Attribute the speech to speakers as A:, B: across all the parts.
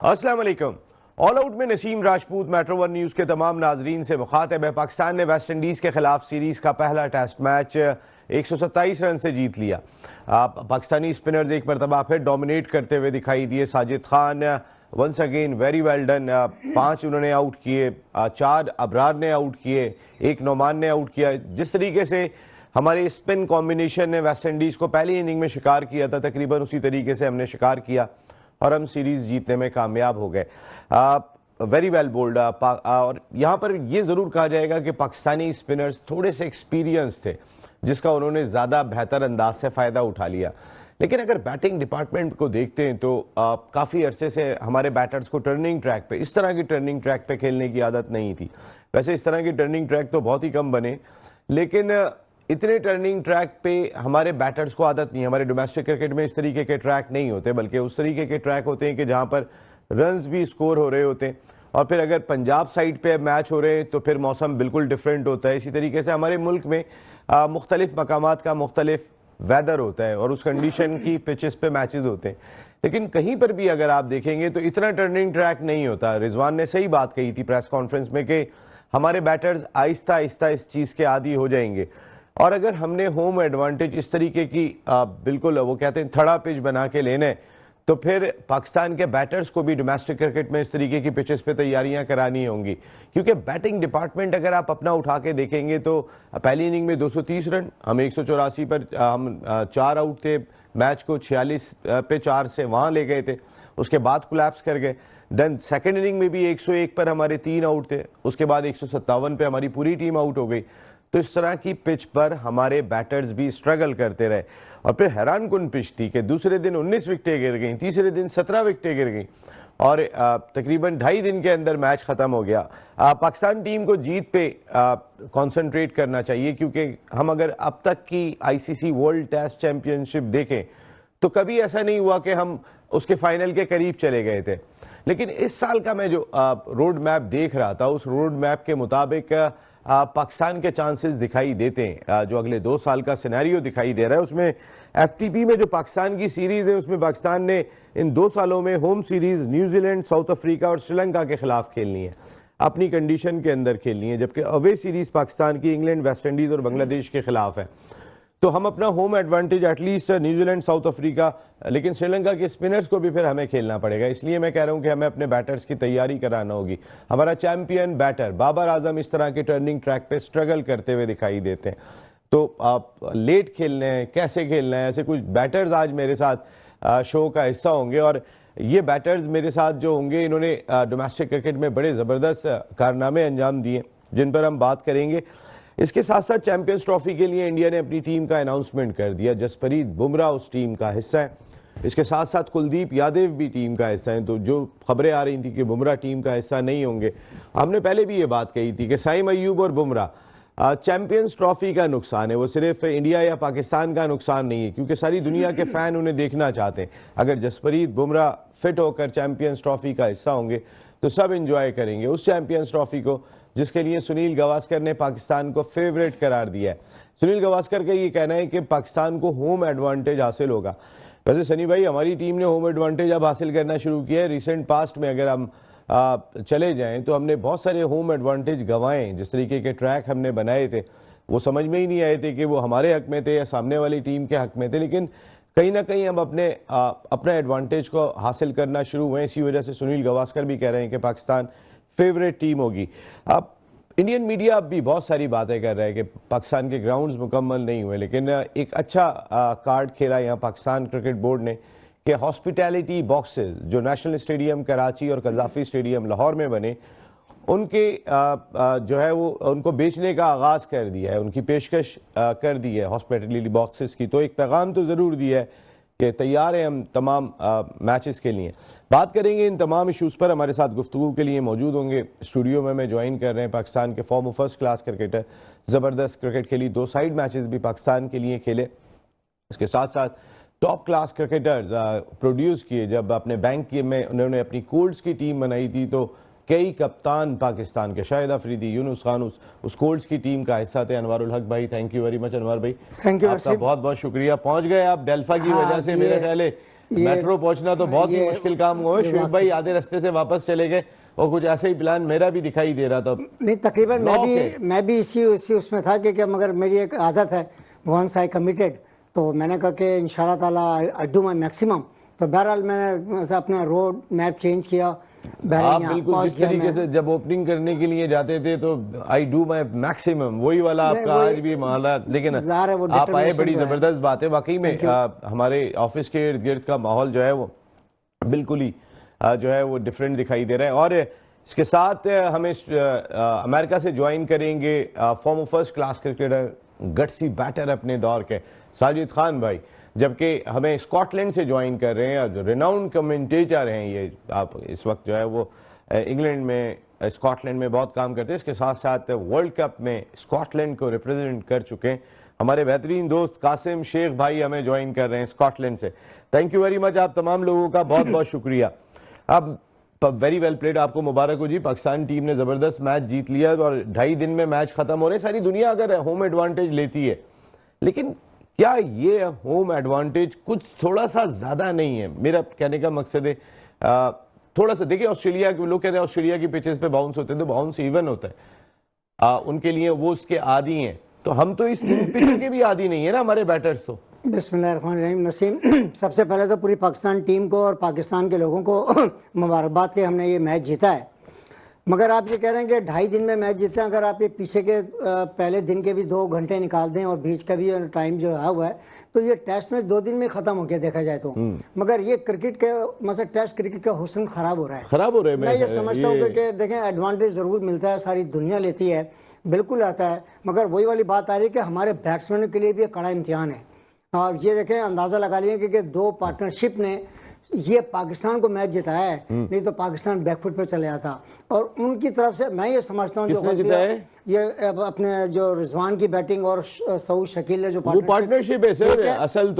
A: अस्सलाम वालेकुम। All out में Naseem Rajput metro one news के तमाम नाजरीन से मुखातिब है। पाकिस्तान ने वेस्ट इंडीज़ के खिलाफ सीरीज़ का पहला टेस्ट मैच 127 रन से जीत लिया। पाकिस्तानी स्पिनर्स एक मरतबा फिर डोमिनेट करते हुए दिखाई दिए। Sajid Khan once again very well done. 5 उन्होंने आउट किए, 4 अबरार ने आउट किए, 1 नोमान ने आउट किया। जिस तरीके से हमारे स्पिन कॉम्बिनेशन ने वेस्ट इंडीज़ को पहली इनिंग में शिकार किया था, तकरीबन उसी तरीके से हमने शिकार किया और हम सीरीज जीतने में कामयाब हो गए। Very well bowled. और यहाँ पर यह जरूर कहा जाएगा कि पाकिस्तानी स्पिनर्स थोड़े से एक्सपीरियंस थे, जिसका उन्होंने ज्यादा बेहतर अंदाज से फायदा उठा लिया। लेकिन अगर बैटिंग डिपार्टमेंट को देखते हैं तो काफी अरसे से हमारे बैटर्स को टर्निंग ट्रैक पे, इस तरह की टर्निंग ट्रैक पे खेलने की आदत नहीं थी। वैसे इस तरह की टर्निंग ट्रैक तो बहुत ही कम बने, लेकिन इतने टर्निंग ट्रैक पे हमारे बैटर्स को आदत नहीं है। हमारे डोमेस्टिक क्रिकेट में इस तरीके के ट्रैक नहीं होते, बल्कि उस तरीके के ट्रैक होते हैं कि जहां पर रन्स भी स्कोर हो रहे होते हैं। और फिर अगर पंजाब साइड पे मैच हो रहे हैं तो फिर मौसम बिल्कुल डिफरेंट होता है। इसी तरीके से हमारे मुल्क में मुख्तलिफ मकामात का मुख्तलिफ वेदर होता है और उस कंडीशन की पिचेस पे मैचेस होते हैं। लेकिन कहीं पर भी अगर आप देखेंगे तो इतना टर्निंग ट्रैक नहीं होता। रिजवान ने सही बात कही थी प्रेस कॉन्फ्रेंस में कि हमारे बैटर्स आहिस्ता आहिस्ता इस चीज़ के आदी हो जाएंगे। और अगर हमने होम एडवांटेज इस तरीके की बिल्कुल वो कहते हैं थड़ा पिच बना के लेने, तो फिर पाकिस्तान के बैटर्स को भी डोमेस्टिक क्रिकेट में इस तरीके की पिचेस पे तैयारियां करानी होंगी। क्योंकि बैटिंग डिपार्टमेंट अगर आप अपना उठा के देखेंगे तो पहली इनिंग में 230 रन, हम 184 पर हम 4 आउट थे। मैच को 46 पे 4 से वहां ले गए थे, उसके बाद कोलैप्स कर गए। देन सेकेंड इनिंग में भी 101 पर हमारे 3 आउट थे, उसके बाद 157 पे हमारी पूरी टीम आउट हो गई। तो इस तरह की पिच पर हमारे बैटर्स भी स्ट्रगल करते रहे। और फिर हैरान कुन पिच थी कि दूसरे दिन 19 विकेटें गिर गई, तीसरे दिन 17 विकेटें गिर गई और तकरीबन 2.5 दिन के अंदर मैच खत्म हो गया। पाकिस्तान टीम को जीत पे कंसंट्रेट करना चाहिए, क्योंकि हम अगर अब तक की आईसीसी वर्ल्ड टेस्ट चैंपियनशिप देखें तो कभी ऐसा नहीं हुआ कि हम उसके फाइनल के करीब चले गए थे। लेकिन इस साल का मैं जो रोड मैप देख रहा था, उस रोड मैप के मुताबिक पाकिस्तान के चांसेस दिखाई देते हैं। जो अगले 2 साल का सिनेरियो दिखाई दे रहा है, उसमें एफटीपी में जो पाकिस्तान की सीरीज है, उसमें पाकिस्तान ने इन 2 सालों में home series New Zealand, south Africa और श्रीलंका के खिलाफ खेलनी है, अपनी कंडीशन के अंदर खेलनी है। जबकि अवे सीरीज पाकिस्तान की इंग्लैंड, वेस्ट इंडीज और बांग्लादेश के खिलाफ है। तो हम अपना home advantage at least New Zealand, south Africa, लेकिन श्रीलंका के स्पिनर्स को भी फिर हमें खेलना पड़ेगा। इसलिए मैं कह रहा हूं कि हमें अपने बैटर्स की तैयारी कराना होगी। हमारा चैंपियन बैटर बाबर आजम इस तरह के टर्निंग ट्रैक पे स्ट्रगल करते हुए दिखाई देते हैं। तो आप लेट खेलने हैं, कैसे खेलना है, ऐसे कुछ बैटर्स आज मेरे साथ शो का हिस्सा होंगे। और ये बैटर्स मेरे साथ जो होंगे, इन्होंने डोमेस्टिक क्रिकेट में बड़े ज़बरदस्त कारनामे अंजाम दिए, जिन पर हम बात करेंगे। इसके साथ साथ चैंपियंस ट्रॉफी के लिए इंडिया ने अपनी टीम का अनाउंसमेंट कर दिया। जसप्रीत बुमराह उस टीम का हिस्सा है। इसके साथ साथ कुलदीप यादव भी टीम का हिस्सा है। तो जो खबरें आ रही थी कि बुमराह टीम का हिस्सा नहीं होंगे, हमने पहले भी ये बात कही थी कि साइम अय्यूब और बुमराह चैंपियंस ट्रॉफी का नुकसान है, वो सिर्फ इंडिया या पाकिस्तान का नुकसान नहीं है, क्योंकि सारी दुनिया के फैन उन्हें देखना चाहते हैं। अगर जसप्रीत बुमराह फिट होकर चैंपियंस ट्रॉफी का हिस्सा होंगे तो सब इंजॉय करेंगे उस चैंपियंस ट्रॉफी को, जिसके लिए सुनील गावस्कर ने पाकिस्तान को फेवरेट करार दिया है। सुनील गावस्कर का ये कहना है कि पाकिस्तान को होम एडवांटेज हासिल होगा। वैसे सनी भाई, हमारी टीम ने होम एडवांटेज अब हासिल करना शुरू किया है। रिसेंट पास्ट में अगर हम चले जाएं तो हमने बहुत सारे होम एडवांटेज गंवाए। जिस तरीके के ट्रैक हमने बनाए थे, वो समझ में ही नहीं आए थे कि वो हमारे हक में थे या सामने वाली टीम के हक में थे। लेकिन कहीं ना कहीं हम अपना एडवांटेज को हासिल करना शुरू हुए। इसी वजह से सुनील गावस्कर भी कह रहे हैं कि पाकिस्तान फेवरेट टीम होगी। अब इंडियन मीडिया अब भी बहुत सारी बातें कर रहा है कि पाकिस्तान के ग्राउंड्स मुकम्मल नहीं हुए, लेकिन एक अच्छा कार्ड खेला यहाँ पाकिस्तान क्रिकेट बोर्ड ने कि हॉस्पिटैलिटी बॉक्सेस जो नेशनल स्टेडियम कराची और कज़ाफी स्टेडियम लाहौर में बने, उनके जो है वो उनको बेचने का आगाज़ कर दिया है, उनकी पेशकश कर दी है हॉस्पिटैलिटी बॉक्सेस की। तो एक पैगाम तो ज़रूर दिया है कि तैयार हैं हम तमाम मैचेस के लिए। बात करेंगे इन तमाम इशूज़ पर। हमारे साथ गुफ्तगू के लिए मौजूद होंगे स्टूडियो में, मैं ज्वाइन कर रहे हैं पाकिस्तान के फॉर्मर फर्स्ट क्लास क्रिकेटर, ज़बरदस्त क्रिकेट खेली, 2 साइड मैचेस भी पाकिस्तान के लिए खेले। इसके साथ साथ टॉप क्लास क्रिकेटर्स प्रोड्यूस किए। जब अपने बैंक में उन्होंने अपनी कोल्ड्स की टीम बनाई थी तो कई कप्तान पाकिस्तान के, शाहिद अफरीदी, यूनुस खान उस कोल्ड्स की टीम का हिस्सा थे। अनवारुल हक भाई, thank you very much. Anwar भाई,
B: थैंक यू,
A: आपका बहुत बहुत शुक्रिया। पहुंच गए आप डेल्फा की वजह से, मेरे ख्याल मेट्रो पहुंचना तो बहुत ही मुश्किल काम हुआ है। शुएब भाई आधे रास्ते से वापस चले गए और कुछ ऐसा ही प्लान मेरा भी दिखाई दे रहा था।
B: नहीं, तकरीबन मैं भी इसी उसमें था कि मगर मेरी एक आदत है, वंस आई कमिटेड, तो मैंने कहा कि इंशाल्लाह ताला आई डू माई मैक्सिमम। तो बहरहाल मैंने अपना रोड मैप चेंज किया।
A: आप बिल्कुल जिस तरीके से जब ओपनिंग करने के लिए जाते थे तो आई डू माई मैक्सिमम, वही वाला आपका आज भी मामला। लेकिन आप आए, बड़ी जबरदस्त बात है वाकई में। हमारे ऑफिस के इर्द गिर्द का माहौल जो है वो बिल्कुल ही जो है वो डिफरेंट दिखाई दे रहा है। और इसके साथ हमें अमेरिका से ज्वाइन करेंगे former first class cricketer, gutsy batter अपने दौर के साजिद खान भाई, जबकि हमें स्कॉटलैंड से ज्वाइन कर रहे हैं। जो रिनाउंड कमेंटेटर हैं ये, आप इस वक्त जो है वो इंग्लैंड में, स्कॉटलैंड में बहुत काम करते हैं। इसके साथ साथ वर्ल्ड कप में स्कॉटलैंड को रिप्रेजेंट कर चुके हैं। हमारे बेहतरीन दोस्त कासिम शेख भाई हमें ज्वाइन कर रहे हैं स्कॉटलैंड से। थैंक यू वेरी मच, आप तमाम लोगों का बहुत बहुत शुक्रिया। अब वेरी वेल प्लेड, आपको मुबारक हो जी। पाकिस्तान टीम ने जबरदस्त मैच जीत लिया और 2.5 दिन में मैच खत्म हो रहे हैं। सारी दुनिया अगर होम एडवांटेज लेती है, लेकिन क्या ये होम एडवांटेज कुछ थोड़ा सा ज्यादा नहीं है? मेरा कहने का मकसद है थोड़ा सा देखिए, ऑस्ट्रेलिया के लोग कहते हैं ऑस्ट्रेलिया की पिचेस पे बाउंस होते हैं तो बाउंस इवन होता है उनके लिए, वो उसके आदी हैं। तो हम तो इस पिच के भी आदी नहीं है ना, हमारे बैटर्स तो।
B: बिस्मिल्लाहिर्रहमानिर्रहीम। नसीम, सबसे पहले तो पूरी पाकिस्तान टीम को और पाकिस्तान के लोगों को मुबारकबाद के हमने ये मैच जीता है। मगर आप ये कह रहे हैं कि 2.5 दिन में मैच जीते हैं। अगर आप ये पीछे के पहले दिन के भी 2 घंटे निकाल दें और बीच का भी टाइम जो है हुआ है, तो ये टेस्ट मैच 2 दिन में खत्म हो गया देखा जाए तो। मगर ये क्रिकेट के मतलब टेस्ट क्रिकेट का हुस्न खराब हो रहा है। मैं ये समझता हूँ कि देखें, एडवांटेज जरूर मिलता है, सारी दुनिया लेती है, बिल्कुल आता है, मगर वही वाली बात आ रही है कि हमारे बैट्समैनों के लिए भी एक कड़ा इम्तिहान है। और ये देखें, अंदाजा लगा लिया कि 2 पार्टनरशिप ने ये पाकिस्तान को मैच जिताया है, नहीं तो पाकिस्तान बैकफुट पे चले आता। और उनकी तरफ से मैं ये समझता हूँ
A: किसने जिताया है?
B: ये अपने जो रिजवान की बैटिंग और सऊद शकील ने जो
A: पार्टनरशिप है सर, असल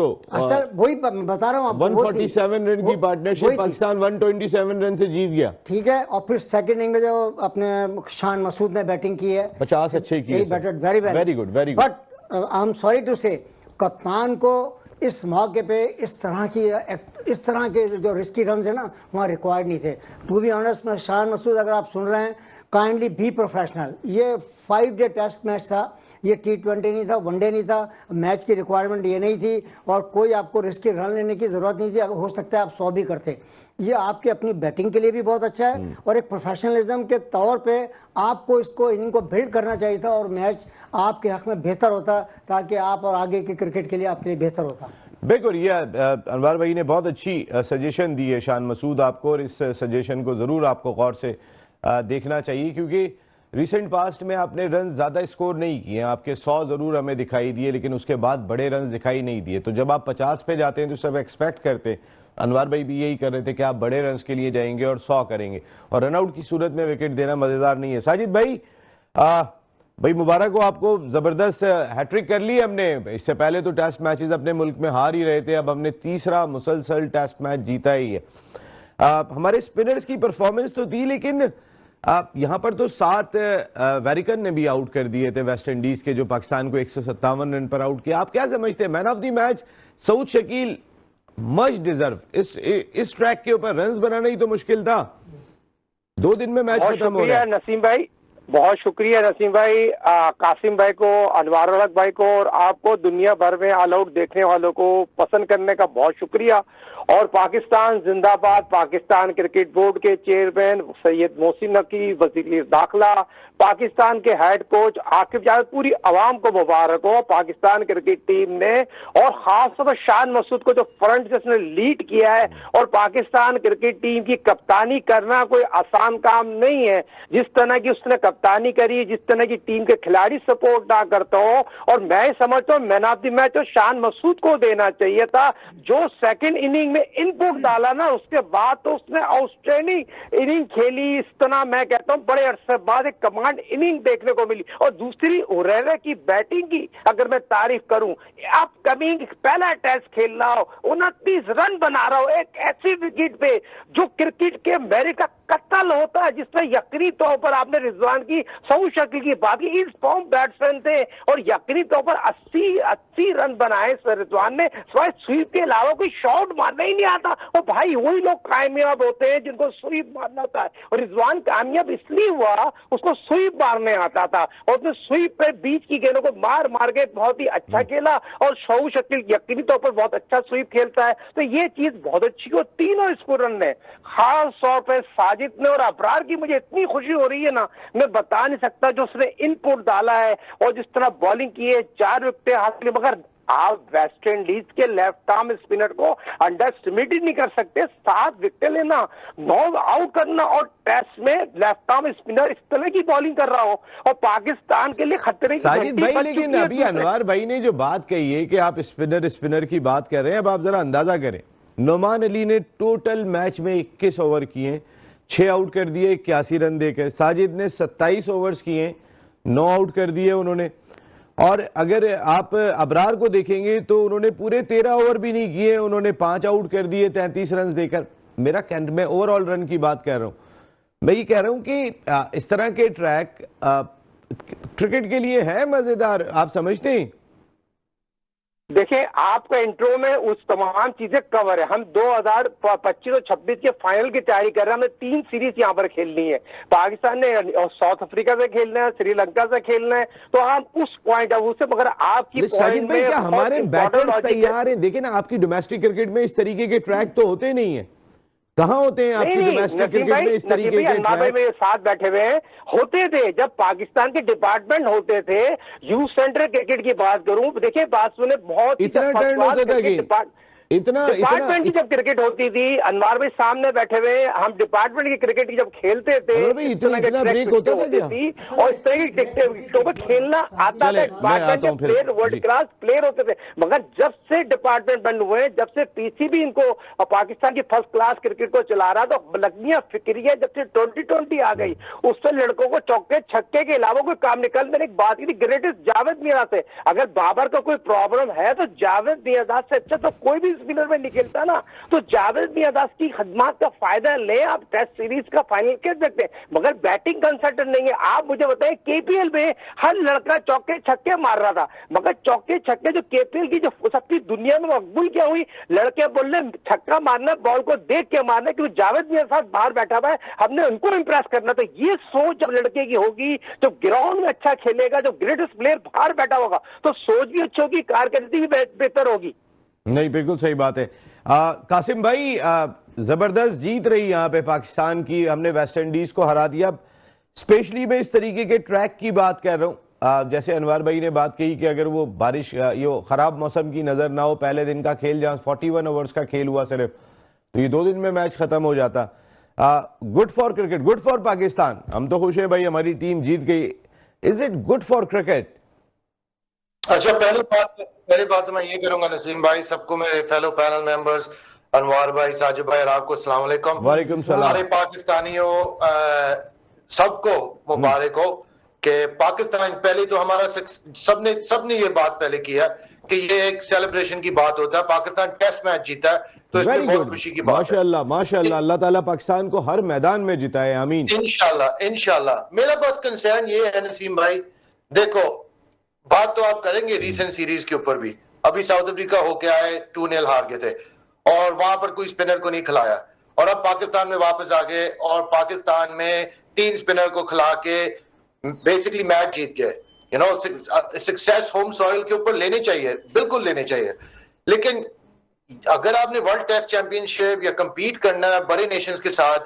B: वही बता रहा हूँ आपको।
A: 147 रन की पार्टनरशिप, पाकिस्तान 127 रन से जीत गया।
B: ठीक है, और फिर सेकंड इनिंग में जो अपने शान मसूद ने बैटिंग की है,
A: 50 अच्छे की,
B: very good. But I am sorry to say, कप्तान को इस मौके पे इस तरह के जो रिस्की रन है ना, वहाँ रिक्वायर्ड नहीं थे। टू बी ऑनेस्ट, में शान मसूद, अगर आप सुन रहे हैं, काइंडली बी प्रोफेशनल। ये 5 डे टेस्ट मैच था, ये T20 नहीं था, वनडे नहीं था, मैच की रिक्वायरमेंट ये नहीं थी और कोई आपको रिस्की रन लेने की जरूरत नहीं थी। हो सकता है आप 100 भी करते। ये आपके अपनी बैटिंग के लिए भी बहुत अच्छा है और एक प्रोफेशनलिज्म के तौर पे आपको इसको इनिंग को बिल्ड करना चाहिए था और मैच आपके हक में बेहतर होता, ताकि आप और आगे के क्रिकेट के लिए आपके लिए बेहतर होता।
A: बिल्कुल, ये अनवार भाई ने बहुत अच्छी सजेशन दी है शान मसूद आपको, और इस सजेशन को ज़रूर आपको गौर से देखना चाहिए, क्योंकि रिसेंट पास्ट में आपने रन ज़्यादा स्कोर नहीं किए। आपके 100 ज़रूर हमें दिखाई दिए, लेकिन उसके बाद बड़े रन दिखाई नहीं दिए। तो जब आप 50 पे जाते हैं तो सब एक्सपेक्ट करते, अनवार भाई भी यही कर रहे थे कि आप बड़े रन के लिए जाएंगे और 100 करेंगे, और रनआउट की सूरत में विकेट देना मज़ेदार नहीं है। साजिद भाई, भाई मुबारक हो आपको, ज़बरदस्त हैट्रिक कर ली हमने। इससे पहले तो टेस्ट मैचेस अपने मुल्क में हार ही रहे थे, अब हमने तीसरा मुसलसल टेस्ट मैच जीता ही है। हमारे स्पिनर्स की परफॉर्मेंस तो थी, लेकिन यहाँ पर तो 7 वेरिकन ने भी आउट कर दिए थे वेस्ट इंडीज के, जो पाकिस्तान को 157 रन पर आउट किया। आप क्या समझते हैं, man of the match Saud Shakeel much deserve? इस ट्रैक के ऊपर रन्स बनाना ही तो मुश्किल था, 2 दिन में मैच खत्म हो गया।
C: नसीम भाई, बहुत शुक्रिया नसीम भाई, कासिम भाई को, अनवार अलग भाई को और आपको, दुनिया भर में ऑल आउट देखने वालों को पसंद करने का बहुत शुक्रिया। और पाकिस्तान जिंदाबाद, पाकिस्तान क्रिकेट बोर्ड के चेयरमैन सैयद मोहसिन नकी, वजीर दाखिला, पाकिस्तान के हेड कोच आकिब जावेद, पूरी आवाम को मुबारक हो। पाकिस्तान क्रिकेट टीम ने और खासतौर पर शान मसूद को जो फ्रंट से उसने लीड किया है, और पाकिस्तान क्रिकेट टीम की कप्तानी करना कोई आसान काम नहीं है। जिस तरह की उसने कप्तानी करी, जिस तरह की टीम के खिलाड़ी सपोर्ट ना करता हो, और मैं समझता हूँ मैन ऑफ द मैच तो शान मसूद को देना चाहिए था। जो सेकंड इनिंग में इनपुट डाला ना, उसके बाद तो उसने आउटस्टैंडिंग इनिंग खेली। इस तरह मैं कहता हूँ बड़े अरसे बाद एक कमांड इनिंग देखने को मिली। और दूसरी हुरैरा की बैटिंग की अगर मैं तारीफ करूं, आप कमिंग पहला टेस्ट खेल रहा हो, 29 रन बना रहा हो एक ऐसी विकेट पे जो क्रिकेट के अमेरिका कतर कत्ल होता है, जिसमें यकीनी तौर पर आपने रिजवान की सऊ शक्ल की बात की, इस फॉर्म बैट्समैन थे और यकीनी तौर पर 80 रन बनाए रिजवान ने, सिवाय स्वीप के अलावा कोई शॉट मारना ही नहीं आता। और भाई वही लोग कामयाब होते हैं जिनको स्वीप मारना होता है, और रिजवान कामयाब इसलिए हुआ उसको स्वीप मारने आता था, और उसने स्वीप पे बीच की गेंदों को मार मार के बहुत ही अच्छा खेला, और सऊ शक्ल यकीनी तौर पर बहुत अच्छा स्वीप खेलता है। तो ये चीज बहुत अच्छी हो, तीनों स्कोरर ने, खास तौर पर साजिद ने और अबरार की मुझे इतनी खुशी हो रही है ना, मैं बता नहीं सकता जो उसने इनपुट डाला है और जिस तरह बॉलिंग की है, 4 विकेटें हासिल। मगर आप वेस्ट इंडीज के लेफ्ट आर्म स्पिनर को अंडर एस्टिमेट ही नहीं कर सकते। 7 विकेट लेना, 9 आउट करना, और टेस्ट में लेफ्ट आर्म स्पिनर इस तरह की बॉलिंग कर रहा हो और पाकिस्तान के लिए खतरे की
A: साजिद
C: घंटी
A: भाई,
C: बज
A: लेकिन
C: चुकी है।
A: अभी अनवर भाई ने जो बात कही है कि आप स्पिनर की बात कर रहे हैं, अब आप जरा अंदाजा करें, नोमान अली ने टोटल मैच में 21 ओवर किए, 6 आउट कर दिए 81 रन देकर। साजिद ने 27 ओवर्स किए, 9 आउट कर दिए उन्होंने। और अगर आप अबरार को देखेंगे तो उन्होंने पूरे 13 ओवर भी नहीं किए, उन्होंने 5 आउट कर दिए 33 रन देकर। मैं ओवरऑल रन की बात कर रहा हूं। मैं ये कह रहा हूं कि इस तरह के ट्रैक क्रिकेट के लिए है मजेदार, आप समझते हैं?
C: देखिए, आपका इंट्रो में उस तमाम चीजें कवर है। हम 2025 और 26 के फाइनल की तैयारी कर रहे हैं। हमें 3 सीरीज यहाँ पर खेलनी है, पाकिस्तान ने और साउथ अफ्रीका से खेलना है, श्रीलंका से खेलना है। तो हम उस पॉइंट ऑफ व्यू से, मगर आपकी
A: साजिद भाई, क्या हमारे बैटर्स तैयार हैं? देखिए ना, आपकी डोमेस्टिक क्रिकेट में इस तरीके के ट्रैक तो होते नहीं है। कहाँ होते हैं आपकी डोमेस्टिक क्रिकेट में इस तरीके के
C: ट्रैक? मेरे साथ बैठे हुए हैं, होते थे जब पाकिस्तान के डिपार्टमेंट होते थे। यूथ सेंटर क्रिकेट की बात करूं, देखिए बात सुने, बहुत
A: इतना टर्न होता था
C: डिपार्टमेंट की जब क्रिकेट होती थी, अनवर भाई सामने बैठे हुए, हम डिपार्टमेंट की क्रिकेट की जब खेलते थे,
A: इतना ब्रेक होता था क्या?
C: और इस तरह की टिकटों पर खेलना आता था। डिपार्टमेंट के प्लेयर वर्ल्ड क्लास प्लेयर होते थे। मगर जब से डिपार्टमेंट बंद हुए, जब से पीसीबी इनको पाकिस्तान की फर्स्ट क्लास क्रिकेट को चला रहा, तो लग्नियां फिक्रिया जब से 2020 आ गई, उससे लड़कों को चौके छक्के के अलावा कोई काम निकल। मैंने एक बात की थी ग्रेटेस्ट जावेद मियां से, अगर बाबर का कोई प्रॉब्लम है तो जावेद मियां से अच्छा तो कोई भी स्पिनर में निकलता ना। तो जावेद मियां की खदमात का फायदा ले, आप टेस्ट सीरीज का फाइनल खेल सकते हैं, मगर बैटिंग कंसल्टेंट नहीं है। आप मुझे बताएं, केपीएल में हर लड़का चौके छक्के मार रहा था, मगर चौके छक्के जो केपीएल की जो सबकी दुनिया में मकबूल क्या हुई, लड़के बोल रहे छक्का मारना, बॉल को देख के मारना, क्योंकि जावेद मियां साथ बाहर बैठा हुआ है, हमने उनको इंप्रेस करना। तो ये सोच जब लड़के की होगी, जो ग्राउंड में अच्छा खेलेगा, जो ग्रेटेस्ट प्लेयर बाहर बैठा होगा, तो सोच भी अच्छी होगी, कारकर्दगी भी बेहतर होगी।
A: नहीं, बिल्कुल सही बात है। कासिम भाई, जबरदस्त जीत रही यहाँ पे पाकिस्तान की, हमने वेस्ट इंडीज को हरा दिया। स्पेशली मैं इस तरीके के ट्रैक की बात कर रहा हूँ, जैसे अनवर भाई ने बात कही कि अगर वो बारिश, ये खराब मौसम की नजर ना हो, पहले दिन का खेल जहाँ 41 ओवर्स का खेल हुआ सिर्फ, तो ये 2 दिन में मैच खत्म हो जाता। Good for cricket, good for Pakistan. हम तो खुश हैं भाई, हमारी टीम जीत गई। Is it good for cricket?
D: अच्छा, पहली बात तो मैं ये करूंगा नसीम भाई, सबको, मेरे फेलो पैनल मेंबर्स, अनवार भाई, साजिद भाई, आपको अस्सलाम वालेकुम।
A: वालेकुम सलाम।
D: सारे पाकिस्तानियों सबको मुबारक हो कि पाकिस्तान, पहले तो हमारा सबने ये बात पहले किया कि ये एक सेलिब्रेशन की बात होता है। पाकिस्तान टेस्ट मैच जीता है तो इसमें बहुत खुशी की बात है।
A: माशाल्लाह माशाल्लाह, अल्लाह ताला पाकिस्तान को हर मैदान में जिताए, आमीन।
D: इंशाल्लाह। मेरा बस कंसर्न ये है नसीम भाई, देखो बात तो आप करेंगे रीसेंट सीरीज के ऊपर भी, अभी साउथ अफ्रीका होके आए, 2-0 हार गए थे और वहां पर कोई स्पिनर को नहीं खिलाया, और अब पाकिस्तान में वापस आ गए और पाकिस्तान में 3 स्पिनर को खिला के बेसिकली मैच जीत गए। You know, success home soil के ऊपर लेने चाहिए, बिल्कुल लेने चाहिए। लेकिन अगर आपने वर्ल्ड टेस्ट चैंपियनशिप या कंपीट करना है बड़े नेशंस के साथ,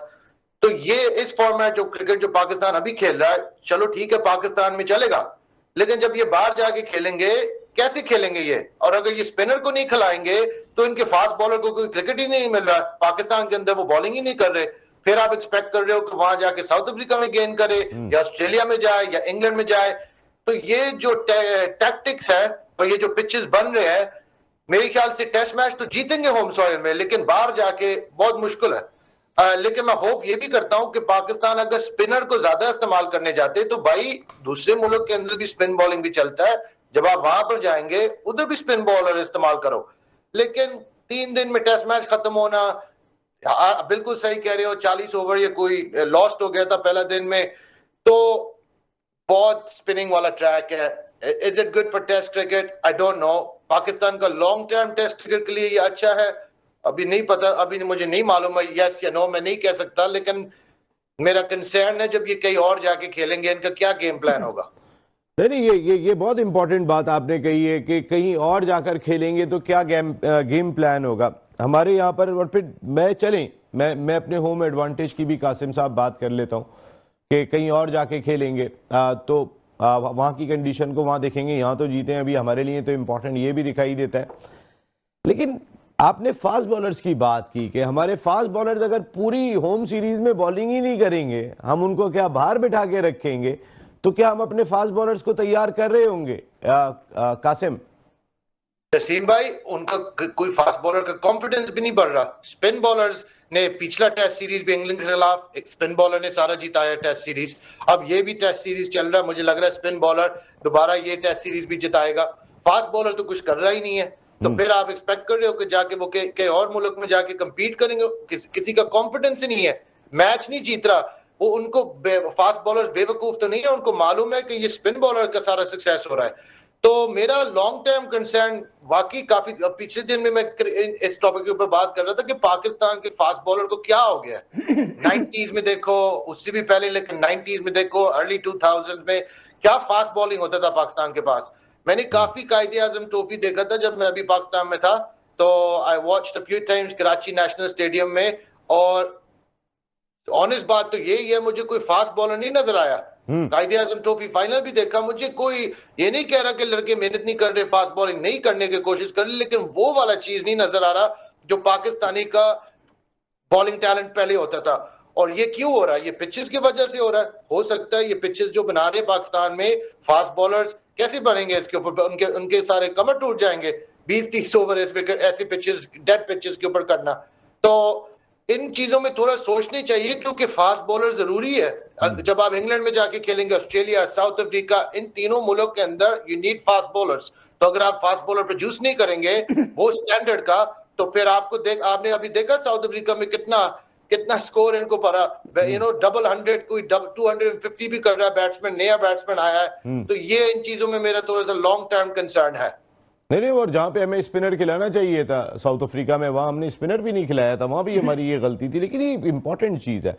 D: तो ये इस फॉर्मेट जो क्रिकेट जो पाकिस्तान अभी खेल रहा है, चलो ठीक है पाकिस्तान में चलेगा, लेकिन जब ये बाहर जाके खेलेंगे, कैसे खेलेंगे ये? और अगर ये स्पिनर को नहीं खिलाएंगे तो इनके फास्ट बॉलर को कोई क्रिकेट ही नहीं मिल रहा है, पाकिस्तान के अंदर वो बॉलिंग ही नहीं कर रहे, फिर आप एक्सपेक्ट कर रहे हो कि वहां जाके साउथ अफ्रीका में गेन करे या ऑस्ट्रेलिया में जाए या इंग्लैंड में जाए। तो ये जो टैक्टिक्स है और ये जो पिचेस बन रहे हैं, मेरे ख्याल से टेस्ट मैच तो जीतेंगे होम सॉइल में, लेकिन बाहर जाके बहुत मुश्किल है। लेकिन मैं होप ये भी करता हूं कि पाकिस्तान अगर स्पिनर को ज्यादा इस्तेमाल करने जाते तो भाई दूसरे मुल्क के अंदर भी स्पिन बॉलिंग भी चलता है, जब आप वहां पर जाएंगे उधर भी स्पिन बॉलर इस्तेमाल करो। लेकिन 3 दिन में टेस्ट मैच खत्म होना, बिल्कुल सही कह रहे हो, 40 ओवर या कोई लॉस्ट हो गया था पहला दिन में, तो बहुत स्पिनिंग वाला ट्रैक है। Is it good for Test cricket? I don't know. Pakistan का लॉन्ग टर्म टेस्ट क्रिकेट के लिए ये अच्छा है, अभी नहीं पता, अभी मुझे नहीं मालूम है, यस या नो मैं नहीं कह सकता, लेकिन मेरा कंसर्न है जब ये कहीं और जाके खेलेंगे इनका क्या गेम प्लान होगा।
A: नहीं, ये बहुत इंपॉर्टेंट बात आपने कही है कि कहीं और जाकर खेलेंगे तो क्या गेम प्लान होगा हमारे यहाँ पर। और फिर मैं अपने होम एडवांटेज की भी कासिम साहब बात कर लेता हूँ कि कहीं और जाके खेलेंगे तो वहाँ की कंडीशन को वहाँ देखेंगे, यहाँ तो जीते हैं अभी, हमारे लिए तो इम्पोर्टेंट ये भी दिखाई देता है। लेकिन आपने फास्ट बॉलर्स की बात की कि हमारे फास्ट बॉलर्स अगर पूरी होम सीरीज में बॉलिंग ही नहीं करेंगे, हम उनको क्या बाहर बिठा के रखेंगे, तो क्या हम अपने फास्ट बॉलर्स को तैयार कर रहे होंगे कासिम?
D: नसीम भाई, उनका कोई फास्ट बॉलर का कॉन्फिडेंस भी नहीं बढ़ रहा। स्पिन बॉलर्स ने पिछला टेस्ट सीरीज भी इंग्लैंड के खिलाफ एक स्पिन बॉलर ने सारा जिताया टेस्ट सीरीज, अब ये भी टेस्ट सीरीज चल रहा है, मुझे लग रहा है स्पिन बॉलर दोबारा ये टेस्ट सीरीज भी जिताएगा। फास्ट बॉलर तो कुछ कर रहा ही नहीं है, तो फिर आप एक्सपेक्ट कर रहे हो कि जाके वो के और मुल्क में जाके कंपीट करेंगे? किसी का कॉन्फिडेंस ही नहीं है, मैच नहीं जीत रहा वो। उनको फास्ट बॉलर्स बेवकूफ तो नहीं है, उनको मालूम है कि ये स्पिन बॉलर का सारा सक्सेस हो रहा है। तो मेरा लॉन्ग टर्म कंसर्न वाकई काफी, पिछले दिन में मैं इस टॉपिक के ऊपर बात कर रहा था कि पाकिस्तान के फास्ट बॉलर को क्या हो गया। 90s में देखो, उससे भी पहले, लेकिन 90s में देखो, अर्ली 2000 में क्या फास्ट बॉलिंग होता था पाकिस्तान के पास। मैंने काफी कायदे आजम ट्रॉफी देखा था जब मैं अभी पाकिस्तान में था, तो I watched a few times Karachi national stadium में, और ऑनेस्ट बात तो यही है, मुझे कोई फास्ट बॉलर नहीं नजर आया। कायदे आजम ट्रॉफी फाइनल भी देखा, मुझे कोई ये नहीं कह रहा कि लड़के मेहनत नहीं कर रहे, फास्ट बॉलिंग नहीं करने की कोशिश कर रहे, लेकिन वो वाला चीज नहीं नजर आ रहा जो पाकिस्तानी का बॉलिंग टैलेंट पहले होता था। और ये क्यों हो रहा है? ये पिचेस की वजह से हो रहा है। हो सकता है ये पिचेस जो बना रहे पाकिस्तान में, फास्ट बॉलर्स कैसे बनेंगे इसके ऊपर, उनके सारे कमर टूट जाएंगे 20-30 ओवर ऐसे पिचेस, डेड पिचेस के ऊपर करना। तो इन चीजों में थोड़ा सोचनी चाहिए, क्योंकि फास्ट बॉलर जरूरी है। जब आप इंग्लैंड में जाके खेलेंगे, ऑस्ट्रेलिया, साउथ अफ्रीका, इन तीनों मुल्कों के अंदर यू नीड फास्ट बॉलर्स। तो अगर आप फास्ट बॉलर प्रोड्यूस नहीं करेंगे वो स्टैंडर्ड का, तो फिर आपने अभी देखा साउथ अफ्रीका में कितना स्कोर इनको पड़ा, डबल 100, कोई 250 भी कर रहा है बैट्समैन, नया बैट्समैन आया है। तो ये इन चीजों में मेरा थोड़ा सा लॉन्ग टर्म कंसर्न है।
A: नहीं, और जहां पे हमें स्पिनर खिलाना चाहिए था साउथ अफ्रीका में, वहां हमने स्पिनर भी नहीं खिलाया था, वहां भी हमारी ये गलती थी। लेकिन ये इंपॉर्टेंट चीज है।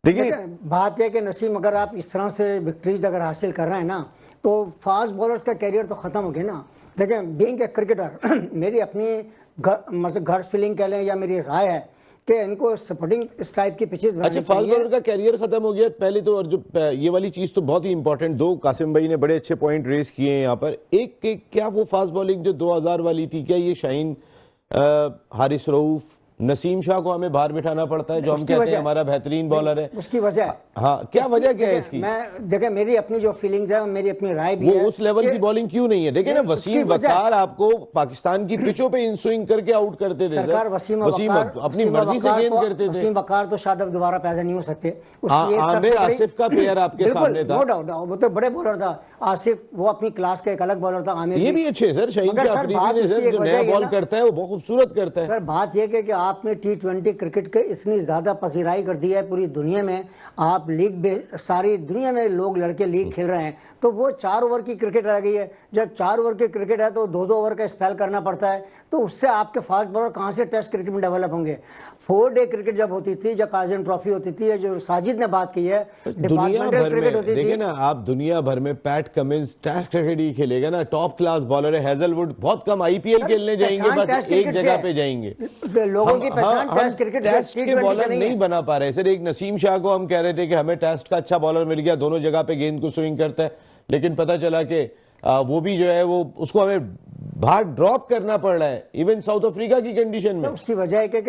A: देखिए
B: बात है कि नसीम, अगर आप इस तरह से विक्ट्रीज अगर हासिल कर रहे हैं ना, तो फास्ट बॉलर्स का कैरियर तो खत्म हो गया ना। देखें, बीइंग ए क्रिकेटर, मेरी अपनी घर फीलिंग कह लें या मेरी राय है कि इनको सपोर्टिंग इस टाइप की पिचेस बनानी चाहिए।
A: अच्छा, फास्ट बॉलर का कैरियर खत्म हो गया पहले तो, और जो ये वाली चीज तो बहुत ही इंपॉर्टेंट, दो कासिम भाई ने बड़े अच्छे पॉइंट रेज किए हैं यहाँ पर। एक क्या वो फास्ट बॉलिंग जो 2000 वाली थी, क्या ये शाहीन, हारिस रऊफ, नसीम शाह को हमें बाहर बिठाना पड़ता है, जो हम कहते हैं हमारा बेहतरीन बॉलर है?
B: उसकी वजह,
A: हाँ, क्या वजह क्या है इसकी?
B: मैं देखिए, मेरी अपनी जो फीलिंग्स है, मेरी अपनी राय भी है,
A: उस लेवल की बॉलिंग क्यों नहीं है? देखिए ना, वसीम वकार आपको पाकिस्तान की पिचों पे इन स्विंग करके आउट करते थे।
B: सरकार वसीम
A: अपनी मर्जी से गेंद करते थे।
B: वसीम वकार तो शायद अब दोबारा पैदा नहीं हो सकते।
A: आमिर आसिफ का प्लेयर आपके सामने था,
B: नो डाउट, वो तो बड़े बॉलर था। आसिफ वो अपनी क्लास का एक अलग बॉलर था। आमिर
A: ये भी अच्छे सर, शाहीन अफरीदी ने सर जो नया बॉल करता है वो बहुत खूबसूरत करता है।
B: सर बात यह कि आपने T20 क्रिकेट के इतनी ज्यादा पसीराई कर दी है पूरी दुनिया में। आप लीग, सारी दुनिया में लोग लड़के लीग खेल रहे हैं, तो वो 4 ओवर की क्रिकेट रह गई है। जब 4 ओवर की क्रिकेट है तो 2-2 ओवर का स्पेल करना पड़ता है, तो उससे आपके फास्ट बॉलर कहां से टेस्ट क्रिकेट में डेवलप होंगे? 4 डे क्रिकेट जब होती थी, जब काजिम ट्रॉफी होती थी, जो साजिद ने बात की है, डिपार्टमेंटल क्रिकेट होती थी।
A: देखिए ना, आप दुनिया भर में पैट कमिंस टेस्ट क्रिकेट ही खेलेगा ना, टॉप क्लास बॉलर है। हेजलवुड बहुत कम IPL खेलने जाएंगे, बस एक जगह पे जाएंगे।
B: लोगों की पहचान टेस्ट क्रिकेट से,
A: टेस्ट के बॉलर नहीं बना पा रहे सर। एक नसीम शाह को हम कह रहे थे कि हमें टेस्ट का अच्छा बॉलर मिल गया, दोनों जगह पे गेंद को स्विंग करता है, लेकिन पता चला कि वो भी जो है वो उसको हमें बाहर ड्रॉप करना पड़ रहा है, इवन साउथ अफ्रीका की कंडीशन में।
B: उसकी वजह है कि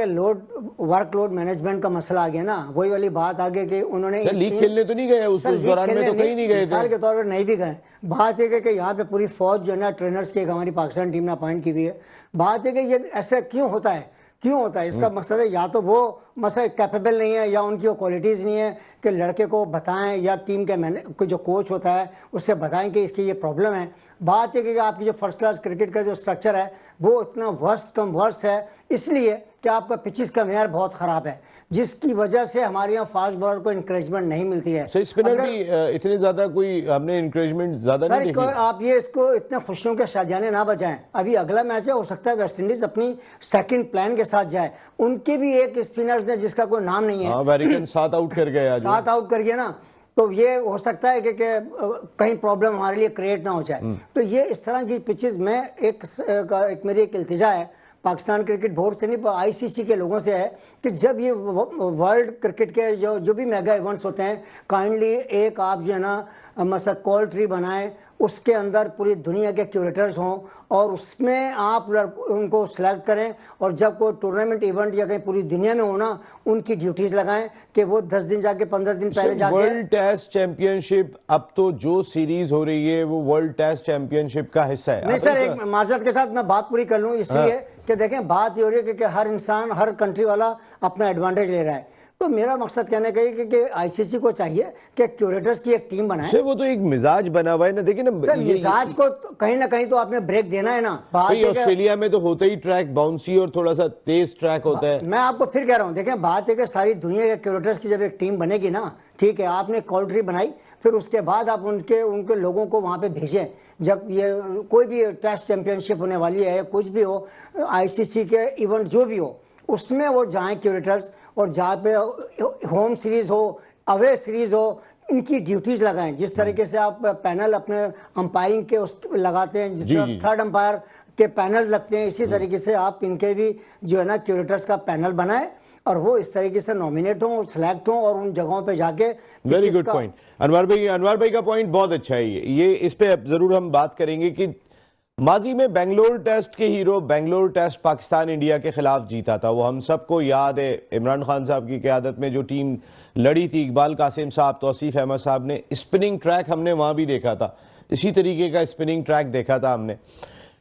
B: वर्कलोड मैनेजमेंट का मसला आ गया ना। वही वाली बात आ गई कि उन्होंने
A: लीग खेलने तो नहीं गए उस दौरान में, तो कहीं नहीं गए,
B: मिसाल के तौर पर नहीं भी गए। बात यह कि यहाँ पे पूरी फौज जो है ना, ट्रेनर्स की हमारी पाकिस्तान टीम ने अपॉइंट की हुई है। बात यह कि ये ऐसा क्यों होता है, इसका मकसद है या तो वो मसला कैपेबल नहीं है, या उनकी वो क्वालिटीज़ नहीं है कि लड़के को बताएं, या टीम के जो कोच होता है उससे बताएं कि इसकी ये प्रॉब्लम है। बात है कि आपकी जो फर्स्ट क्लास क्रिकेट का जो स्ट्रक्चर है वो इतना वर्स्ट है, इसलिए कि आपका पिचेस का मेयार बहुत खराब है, जिसकी वजह से हमारे यहाँ फास्ट बॉलर को इंकरेजमेंट नहीं मिलती है।
A: सही स्पिनर भी इतने ज्यादा कोई हमने इंकरेजमेंट ज्यादा नहीं देखी।
B: आप ये इसको इतने खुशियों के शादियाने ना बजाएं। अभी अगला मैच है, हो सकता है वेस्ट इंडीज अपनी सेकंड प्लान के साथ जाए। उनके भी एक स्पिनर्स ने जिसका कोई नाम नहीं है,
A: अमेरिकन 7 आउट कर गए आज,
B: 7 आउट कर गया ना, तो ये हो सकता है कि कहीं प्रॉब्लम हमारे लिए क्रिएट ना हो जाए। तो ये इस तरह की पिचेस में एक मेरी एक इल्तिजा है पाकिस्तान क्रिकेट बोर्ड से नहीं, आईसीसी के लोगों से है कि जब ये वर्ल्ड क्रिकेट के जो भी मेगा इवेंट्स होते हैं, काइंडली एक आप जो है ना मतलब कॉल ट्री बनाएं, उसके अंदर पूरी दुनिया के क्यूरेटर्स हों और उसमें आप उनको सिलेक्ट करें, और जब कोई टूर्नामेंट इवेंट या कहीं पूरी दुनिया में हो ना, उनकी ड्यूटीज लगाएं कि वो 10 दिन जाके 15 दिन पहले जाके।
A: वर्ल्ड टेस्ट चैंपियनशिप अब तो जो सीरीज हो रही है वो वर्ल्ड टेस्ट चैंपियनशिप का हिस्सा है।
B: नहीं सर, एक माजरत के साथ मैं बात पूरी कर लूं, इसलिए कि देखें बात ये हो रही है कि हर इंसान, हर कंट्री वाला अपना एडवांटेज ले रहा है। तो मेरा मकसद कहने का है कि आईसीसी को चाहिए कि क्यूरेटर्स की एक टीम बनाए।
A: वो तो एक मिजाज बना हुआ है ना, देखिए ना
B: मिजाज को कहीं ना कहीं तो आपने ब्रेक देना है ना।
A: ऑस्ट्रेलिया में तो होता ही ट्रैक बाउंसी और थोड़ा सा तेज ट्रैक होता है।
B: मैं आपको फिर कह रहा हूं, देखें बात है कि सारी दुनिया के क्यूरेटर्स की जब एक टीम बनेगी ना, ठीक है, आपने कॉल ट्री बनाई, फिर उसके बाद आप उनके लोगों को वहां पे भेजें। जब ये कोई भी टेस्ट चैंपियनशिप होने वाली है, कुछ भी हो, आईसीसी के इवेंट जो भी हो, उसमें वो जाएं क्यूरेटर्स, और जहाँ पे होम सीरीज हो, अवे सीरीज हो, इनकी ड्यूटीज लगाएं। जिस तरीके से आप पैनल अपने अंपायरिंग के उस लगाते हैं, जिस तरह थर्ड अंपायर के पैनल लगते हैं, इसी तरीके से आप इनके भी जो है ना क्यूरेटर्स का पैनल बनाएं, और वो इस तरीके से नॉमिनेट हों, सिलेक्ट हों, और उन जगहों पे जाके।
A: वेरी गुड पॉइंट अनवर भाई का पॉइंट बहुत अच्छा है। ये इस पे जरूर हम बात करेंगे कि माजी में बेंगलोर टेस्ट के hero, Bangalore Test Pakistan India के खिलाफ जीता था, वो हम सबको याद है। इमरान खान साहब की क़यादत में जो टीम लड़ी थी, इकबाल कासिम साहब, तौसीफ अहमद साहब ने, स्पिनिंग ट्रैक हमने वहां भी देखा था, इसी तरीके का स्पिनिंग ट्रैक देखा था हमने।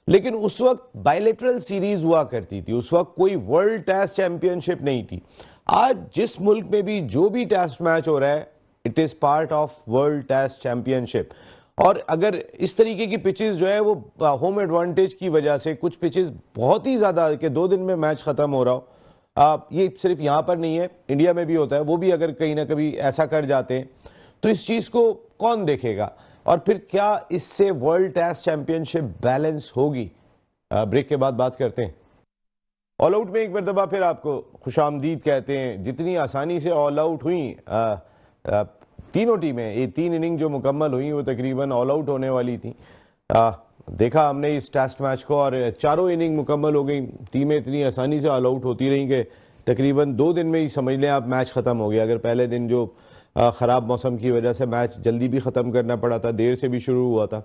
A: लेकिन उस वक्त बायलैटरल सीरीज हुआ करती थी, उस वक्त कोई वर्ल्ड टेस्ट चैंपियनशिप नहीं थी। आज जिस मुल्क में भी जो भी टेस्ट मैच हो रहा है, it is part of World Test Championship. और अगर इस तरीके की पिचेस जो है वो होम एडवांटेज की वजह से, कुछ पिचेस बहुत ही ज्यादा कि 2 दिन में मैच खत्म हो रहा हो, ये सिर्फ यहां पर नहीं है, इंडिया में भी होता है, वो भी अगर कहीं ना कभी ऐसा कर जाते हैं तो इस चीज को कौन देखेगा, और फिर क्या इससे वर्ल्ड टेस्ट चैंपियनशिप बैलेंस होगी? ब्रेक के बाद बात करते हैं। ऑल आउट में एक मरतबा फिर आपको खुशामदीद कहते हैं। जितनी आसानी से ऑल आउट हुई तीनों टीमें, ये 3 इनिंग जो मुकम्मल हुई वो तकरीबन ऑल आउट होने वाली थी। देखा हमने इस टेस्ट मैच को, और चारों इनिंग मुकम्मल हो गई, टीमें इतनी आसानी से ऑल आउट होती रहीं कि तकरीबन 2 दिन में ही समझ लें आप मैच ख़त्म हो गया। अगर पहले दिन जो ख़राब मौसम की वजह से मैच जल्दी भी ख़त्म करना पड़ा था, देर से भी शुरू हुआ था।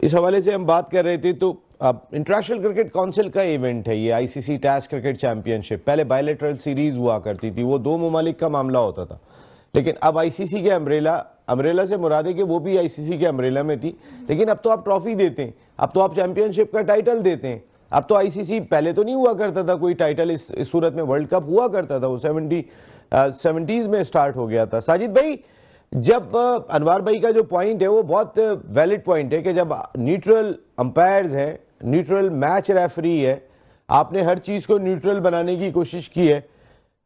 A: इस हवाले से हम बात कर रहे थे। तो इंटरनेशनल क्रिकेट काउंसिल का इवेंट है ये, आईसीसी टेस्ट क्रिकेट चैंपियनशिप। पहले बायलैटरल सीरीज हुआ करती थी, वो 2 ममालिक का मामला होता था, लेकिन अब आईसीसी के अम्ब्रेला से मुराद है कि वो भी आईसीसी के अम्ब्रेला में थी, लेकिन अब तो आप ट्रॉफी देते हैं, अब तो आप चैंपियनशिप का टाइटल देते हैं। अब तो आईसीसी, पहले तो नहीं हुआ करता था कोई टाइटल इस सूरत में, वर्ल्ड कप हुआ करता था, वो 70s में स्टार्ट हो गया था। साजिद भाई, जब अनवर भाई का जो पॉइंट है वो बहुत वैलिड पॉइंट है कि जब न्यूट्रल अंपायर्स है, न्यूट्रल मैच रेफरी है, आपने हर चीज को न्यूट्रल बनाने की कोशिश की है,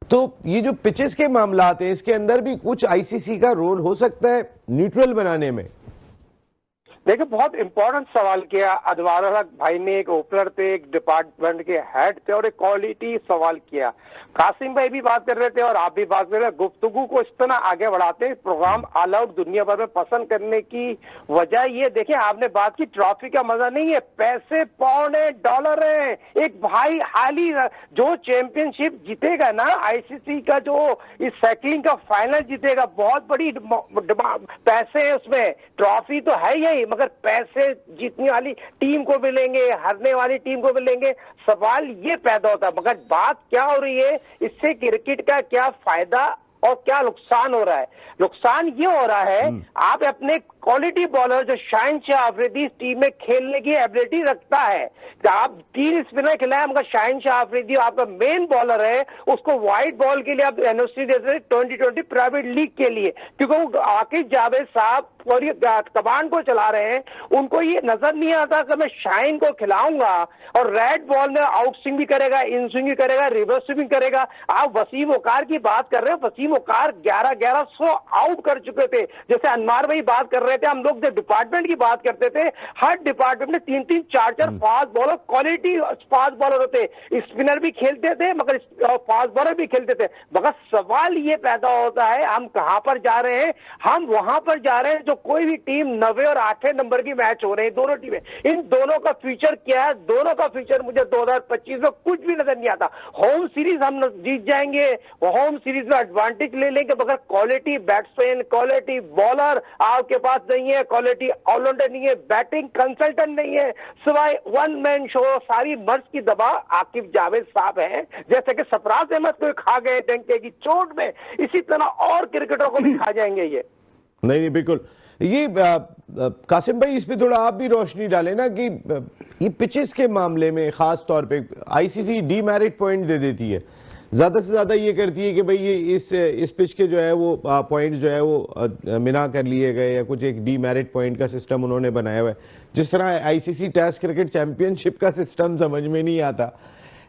A: तो ये जो पिचेस के मामलात हैं, इसके अंदर भी कुछ आईसीसी का रोल हो सकता है न्यूट्रल बनाने में?
C: देखिए, बहुत इंपॉर्टेंट सवाल किया अनवर हक भाई ने। एक ओपनर थे, एक डिपार्टमेंट के हेड थे, और एक क्वालिटी सवाल किया। कासिम भाई भी बात कर रहे थे और आप भी बात कर रहे थे। गुफ्तगू को इस तरह आगे बढ़ाते हैं, प्रोग्राम ऑल आउट दुनिया भर में पसंद करने की वजह ये, देखिए आपने बात की, ट्रॉफी का मजा नहीं है, पैसे पाउंड है, डॉलर है। एक भाई हाली जो चैंपियनशिप जीतेगा ना, आईसीसी का जो इस साइकिलिंग का फाइनल जीतेगा, बहुत बड़ी पैसे है उसमें। ट्रॉफी तो है यही, मगर पैसे जीतने वाली टीम को मिलेंगे, हारने वाली टीम को मिलेंगे। सवाल ये पैदा होता है, मगर बात क्या हो रही है, इससे क्रिकेट का क्या फायदा और क्या नुकसान हो रहा है? नुकसान ये हो रहा है, आप अपने क्वालिटी बॉलर जो शाहिनशाह अफरीदी इस टीम में खेलने की एबिलिटी रखता है। आप 3 स्पिनर खिलाए, मगर शाहिनशाह अफरीदी आपका मेन बॉलर है, उसको वाइट बॉल के लिए आप एनओसी दे सकते 2020 प्राइवेट लीग के लिए, क्योंकि वो आकिब जावेद साहब और ये कमान को चला रहे हैं। उनको ये नजर नहीं आता कि मैं शाहीन को खिलाऊंगा और रेड बॉल में आउट स्विंग भी करेगा, इन स्विंग भी करेगा, रिवर्स स्विंग कर आप वसीम वकार की बात कर रहे हैं। वसीम वकार 1100 आउट कर चुके थे। जैसे अनवार भाई बात कर रहे थे, हम लोग जो डिपार्टमेंट की बात करते थे, हर डिपार्टमेंट में 3-3 4-4 fast bowler, quality fast bowler होते, स्पिनर भी खेलते थे मगर फास्ट बॉलर भी खेलते थे। मगर सवाल ये पैदा होता है, हम कहां पर जा रहे हैं? हम वहां पर जा रहे हैं जो कोई भी टीम 9वें और 8वें नंबर की मैच हो रहे हैं, दोनों टीमें। इन दोनों का फ्यूचर क्या है? दोनों का फ्यूचर मुझे 2025 में कुछ भी नजर नहीं आता। होम सीरीज हम जीत जाएंगे, होम सीरीज में एडवांटेज ले लेंगे, मगर क्वालिटी बैट्समैन, क्वालिटी बॉलर आपके पास नहीं है, क्वालिटी ऑलराउंडर नहीं है, बैटिंग कंसल्टेंट नहीं है, सिवाय वन मैन शो, सारी मर्ज की दबा आकिब जावेद साहब हैं। जैसे कि सरफराज अहमद को खा गए डंके की चोट में, इसी तरह और क्रिकेटरों को भी खा जाएंगे ये।
A: नहीं, बिल्कुल। ये कासिम भाई, इस पे थोड़ा आप भी रोशनी डालें ना कि ये पिचेस के मामले में खास तौर पे आईसीसी डीमेरिट पॉइंट दे देती है, ज्यादा से ज्यादा ये करती है कि भाई ये इस पिच के जो है वो पॉइंट जो है वो मिना कर लिए गए, या कुछ एक डीमेरिट पॉइंट का सिस्टम उन्होंने बनाया हुआ है। जिस तरह आईसीसी टेस्ट क्रिकेट चैंपियनशिप का सिस्टम समझ में नहीं आता,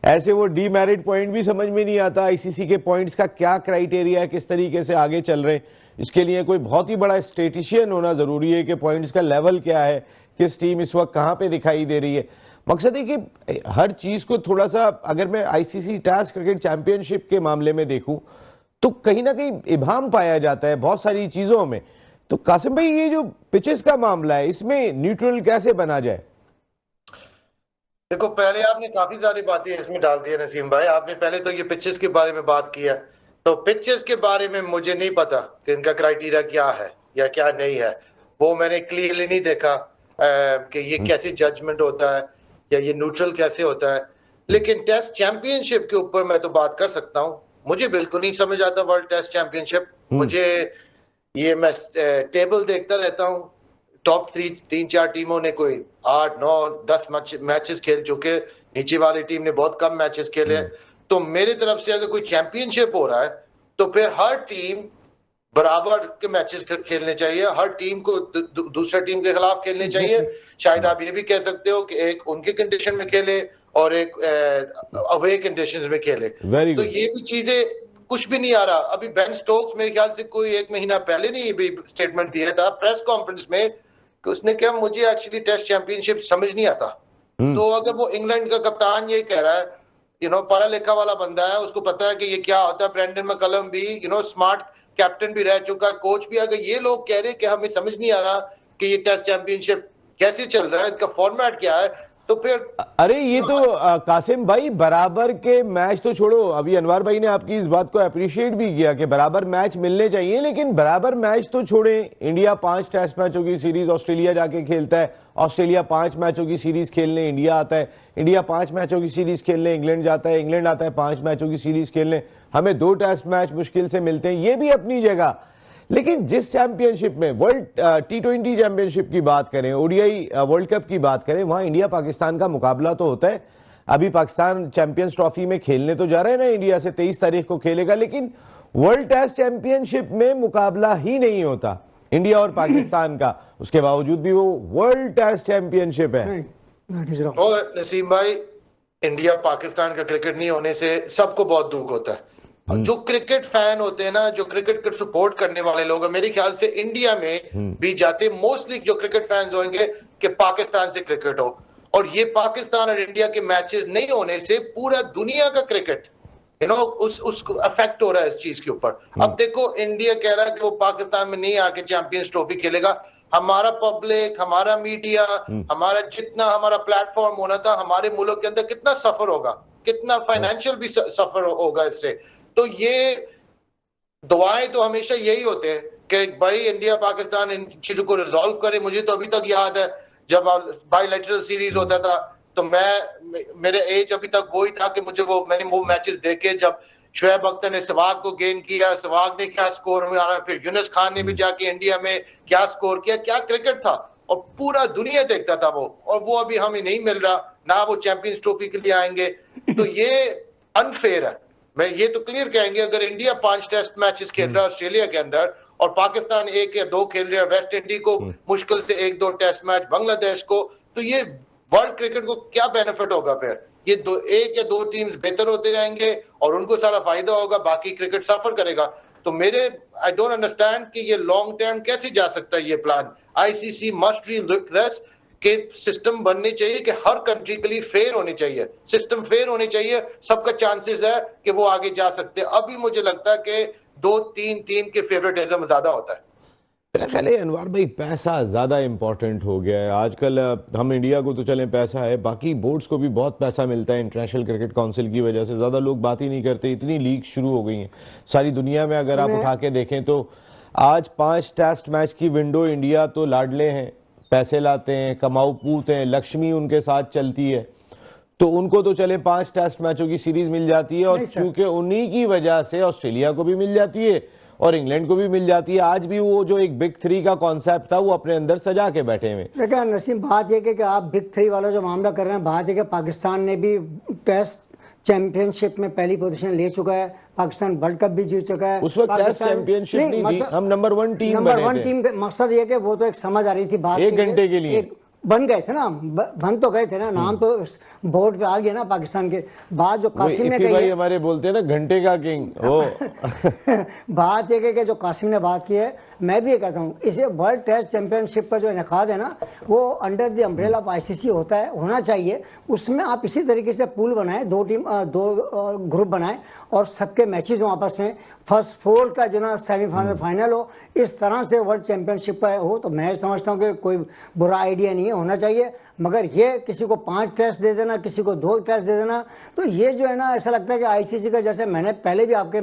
A: ऐसे वो डीमेरिट पॉइंट भी समझ में नहीं आता। आईसीसी के पॉइंट्स का क्या क्राइटेरिया है, किस तरीके से आगे चल रहे हैं, इसके लिए कोई बहुत ही बड़ा स्टेटिशियन होना जरूरी है कि पॉइंट्स का लेवल क्या है, किस टीम इस वक्त कहां पे दिखाई दे रही है। मकसद है कि हर चीज को थोड़ा सा, अगर मैं आईसीसी टेस्ट क्रिकेट चैंपियनशिप के मामले में देखूं तो कहीं ना कहीं इबाम पाया जाता है बहुत सारी चीजों में। तो कासिम भाई, ये जो पिचेस का मामला है, इसमें न्यूट्रल कैसे बना जाए?
D: देखो, पहले आपने काफी सारी बातें इसमें डाल दी है नसीम भाई। आपने पहले तो ये पिचेस के बारे में बात किया, तो पिचेस के बारे में मुझे नहीं पता कि इनका क्राइटेरिया क्या है या क्या नहीं है। वो मैंने क्लियरली नहीं देखा कि ये कैसे जजमेंट होता है या ये न्यूट्रल कैसे होता है। लेकिन टेस्ट चैंपियनशिप के ऊपर मैं तो बात कर सकता हूँ। मुझे बिल्कुल नहीं समझ आता वर्ल्ड टेस्ट चैंपियनशिप। मुझे ये, मैं टेबल देखता रहता हूँ, टॉप 3-4 टीमों ने कोई 8, 9, 10 मैचेस खेल चुके, नीचे वाली टीम ने बहुत कम मैचेस खेले। तो मेरी तरफ से अगर कोई चैंपियनशिप हो रहा है तो फिर हर टीम बराबर के मैचेस खेलने चाहिए, हर टीम को दूसरे टीम के खिलाफ खेलने चाहिए। शायद आप ये भी कह सकते हो कि एक उनके कंडीशन में खेले और एक अवे कंडीशंस में खेले। तो ये भी चीजें कुछ भी नहीं आ रहा। अभी बेन स्टोक्स मेरे ख्याल से कोई 1 महीना पहले ने ये भी स्टेटमेंट दिया था प्रेस कॉन्फ्रेंस में कि उसने कहा मुझे एक्चुअली टेस्ट चैंपियनशिप समझ नहीं आता। तो अगर वो इंग्लैंड का कप्तान ये कह रहा है, पढ़ा लिखा वाला बंदा है, उसको पता है कि ये क्या होता है। ब्रेंडन मैकलम भी स्मार्ट कैप्टन भी रह चुका है, कोच भी। अगर ये लोग कह रहे कि हमें समझ नहीं आ रहा कि ये टेस्ट चैंपियनशिप कैसे चल रहा है, इसका फॉर्मेट क्या है, तो फिर
A: अरे ये तो कासिम भाई, बराबर के मैच तो छोड़ो, अभी अनवर भाई ने आपकी इस बात को अप्रिशिएट भी किया कि बराबर मैच मिलने चाहिए, लेकिन बराबर मैच तो छोड़ें। इंडिया 5 टेस्ट मैचों की सीरीज ऑस्ट्रेलिया जाके खेलता है, ऑस्ट्रेलिया 5 मैचों की सीरीज खेलने इंडिया आता है, इंडिया 5 मैचों की सीरीज खेलने इंग्लैंड जाता है, इंग्लैंड आता है 5 मैचों की सीरीज खेलने। हमें 2 टेस्ट मैच मुश्किल से मिलते हैं, ये भी अपनी जगह। लेकिन जिस चैंपियनशिप में वर्ल्ड T20 चैंपियनशिप की बात करें, ओडीआई वर्ल्ड कप की बात करें, वहां इंडिया पाकिस्तान का मुकाबला तो होता है। अभी पाकिस्तान चैंपियंस ट्रॉफी में खेलने तो जा रहे हैं ना, इंडिया से 23 तारीख को खेलेगा, लेकिन वर्ल्ड टेस्ट चैंपियनशिप में मुकाबला ही नहीं होता इंडिया और पाकिस्तान का। उसके बावजूद भी वो वर्ल्ड टेस्ट चैंपियनशिप है।
D: और नसीम भाई, इंडिया पाकिस्तान का क्रिकेट नहीं होने से सबको बहुत दुख होता है। जो क्रिकेट फैन होते हैं ना, जो क्रिकेट को सपोर्ट करने वाले लोग, मेरे ख्याल से इंडिया में भी जाते मोस्टली जो क्रिकेट फैंस होंगे कि पाकिस्तान से क्रिकेट हो। और ये पाकिस्तान और इंडिया के मैचेस नहीं होने से पूरा दुनिया का क्रिकेट उसको अफेक्ट हो रहा है इस चीज के ऊपर। अब देखो, इंडिया कह रहा है कि वो पाकिस्तान में नहीं आके चैंपियंस ट्रॉफी खेलेगा। हमारा पब्लिक, हमारा मीडिया, हमारा जितना हमारा प्लेटफॉर्म होना था हमारे मुल्क के अंदर, कितना सफर होगा, कितना फाइनेंशियल भी सफर होगा इससे। तो ये दुआएं तो हमेशा यही होते हैं कि भाई इंडिया पाकिस्तान इन चीजों को रिजॉल्व करे। मुझे तो अभी तक याद है जब बायलैटरल सीरीज होता था तो मेरे एज अभी तक वही था कि मैंने वो मैचेस देखे जब शुएब अख्तर ने सहवाग को गेन किया, सहवाग ने क्या स्कोर मारा, फिर यूनुस खान ने भी जाके इंडिया में क्या स्कोर किया, क्या क्रिकेट था। और पूरा दुनिया देखता था वो, और वो अभी हमें नहीं मिल रहा, ना वो चैंपियंस ट्रॉफी के लिए आएंगे। तो ये अनफेयर है। मैं ये तो क्लियर कहेंगे, अगर इंडिया 5 टेस्ट मैचेस खेल रहा है ऑस्ट्रेलिया के अंदर और पाकिस्तान 1 या 2 खेल रहा है, वेस्ट इंडीज को मुश्किल से 1-2 टेस्ट मैच, बांग्लादेश को, तो ये वर्ल्ड क्रिकेट को क्या बेनिफिट होगा? फिर ये 1 या 2 टीम्स बेहतर होते जाएंगे और उनको सारा फायदा होगा, बाकी क्रिकेट सफर करेगा। तो मेरे आई डोंट अंडरस्टैंड कि ये लॉन्ग टर्म कैसे जा सकता है ये plan. ICC must relook this कि सिस्टम बननी चाहिए कि हर कंट्री के लिए फेयर होनी चाहिए, सिस्टम फेयर होनी चाहिए, सबका चांसेस है कि वो आगे जा सकते हैं। अभी मुझे लगता है कि 2-3 टीम के फेवरेटिज्म ज्यादा होता है।
A: मेरा ख्याल है अनवर भाई पैसा ज़्यादा इंपॉर्टेंट हो गया है आजकल। हम इंडिया को तो चलें पैसा है, बाकी बोर्ड्स को भी बहुत पैसा मिलता है इंटरनेशनल क्रिकेट काउंसिल की वजह से। ज़्यादा लोग बात ही नहीं करते, इतनी लीग शुरू हो गई हैं सारी दुनिया में। अगर आप उठा के देखें तो आज 5 टेस्ट मैच की विंडो, इंडिया तो लाडले हैं, पैसे लाते हैं, कमाऊ पूत हैं, लक्ष्मी उनके साथ चलती है, तो उनको तो चले 5 टेस्ट मैचों की सीरीज मिल जाती है। और चूंकि उन्हीं की वजह से ऑस्ट्रेलिया को भी मिल जाती है और इंग्लैंड को भी मिल जाती है। आज भी वो जो एक बिग 3 का कॉन्सेप्ट था वो अपने अंदर सजा के बैठे हुए।
B: देखिए नसीम, बात यह कि आप बिग 3 वाला जो मामला कर रहे हैं, बात है कि पाकिस्तान ने भी टेस्ट चैंपियनशिप में पहली पोजीशन ले चुका है, पाकिस्तान वर्ल्ड कप भी जीत चुका है।
A: उस वक्त टेस्ट चैंपियनशिप नहीं दी, हम नंबर 1 टीम बने थे।
B: मकसद ये कि वो तो एक समझ आ रही थी बात,
A: 1 घंटे के लिए
B: बन गए थे ना, बन तो गए थे ना, नाम तो बोर्ड पे आ गया ना पाकिस्तान के। बात जो कासिम ने कही,
A: भाई हमारे बोलते हैं ना घंटे का किंग वो
B: बात ये कि जो कासिम ने बात की है, मैं भी ये कहता हूँ, इसे वर्ल्ड टेस्ट चैंपियनशिप का जो इनेकाद है ना, वो under the umbrella of ICC होता है, होना चाहिए। उसमें आप इसी तरीके से पूल बनाएं, 2 ग्रुप बनाएं और सबके मैचेज हो आपस में, फर्स्ट 4 का जो ना सेमीफाइनल फाइनल हो, इस तरह से वर्ल्ड चैंपियनशिप का हो। तो मैं समझता हूँ कि कोई बुरा आइडिया नहीं है, होना चाहिए। मगर ये किसी को 5 टेस्ट दे देना, किसी को 2 टेस्ट दे देना, तो ये जो है ना, ऐसा लगता है कि आईसीसी का, जैसे मैंने पहले भी आपके